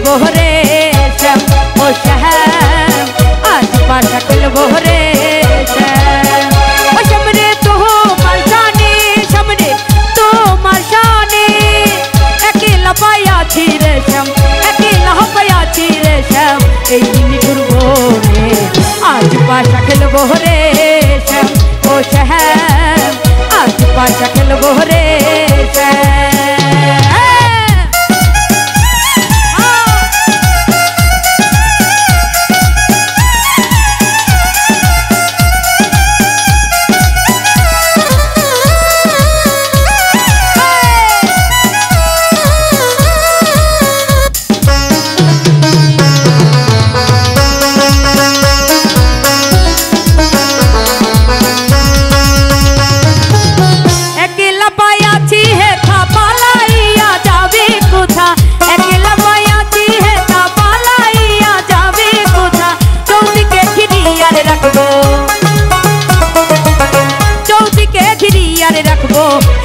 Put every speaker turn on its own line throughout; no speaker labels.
খেলবো রে শ্যাম ও শ্যাম, আজ পাশা খেলবো রে শ্যাম। ও শ্যাম রে তোমার শানে, শ্যাম রে তোমার শানে, একলা পাইয়াছি রে শ্যাম, একলা পাইয়াছি রে শ্যাম, এই নিঠুর বনে আজ পাশা খেলবো রে শ্যাম ও শ্যাম, আজ পাশা খেলবো রে শ্যাম।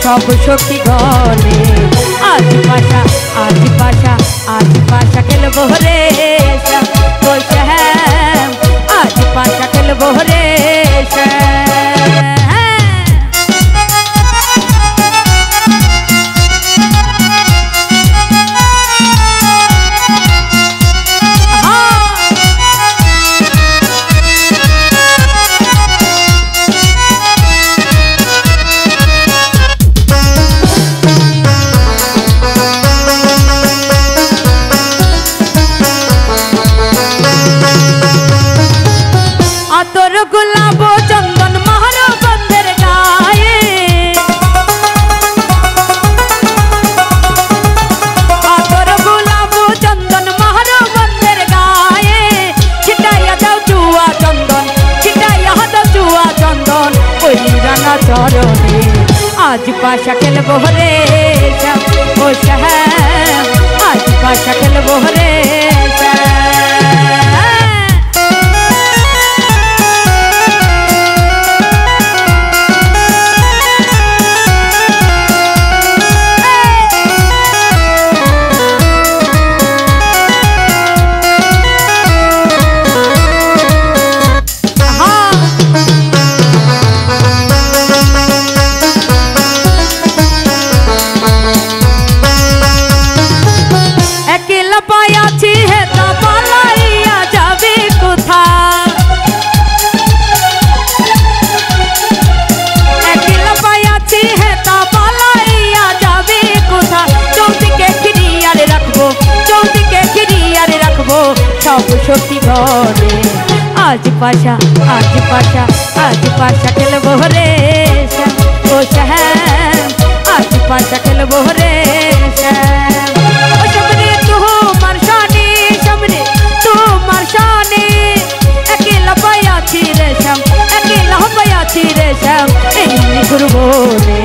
সব সখী গলে আজ পাশা, আজ পাশা, আজ পাশা খেলবো রে শ্যাম ও শ্যাম, আজ পাশা খেলবো রে শ্যাম। তোর গোলাপ চন্দন মার বন্ধের গায়ে, তোর গোলাপ চন্দন মার বন্ধের গায়ে, ছিটাইয়া দাও চুয়া চন্দন, ছিটাইয়া দাও চুয়া চন্দন ওই রাঙা চরণে, আজ পাশা খেলবো রে শ্যাম ও শ্যাম, আজ পাশা খেলবো রে শ্যাম। সব সখী ঘরে আজ পাশা, আজ পাশা, আজ পাশা খেলবো রে শ্যাম ও শ্যাম, আজ পাশা খেলবো রে শ্যাম। ও শ্যাম রে তোমার শানে, শ্যাম রে তোমার শানে, একলা পাইয়াছি রে শ্যাম, একলা পাইয়াছি রে শ্যাম, এই নিঠুর বনে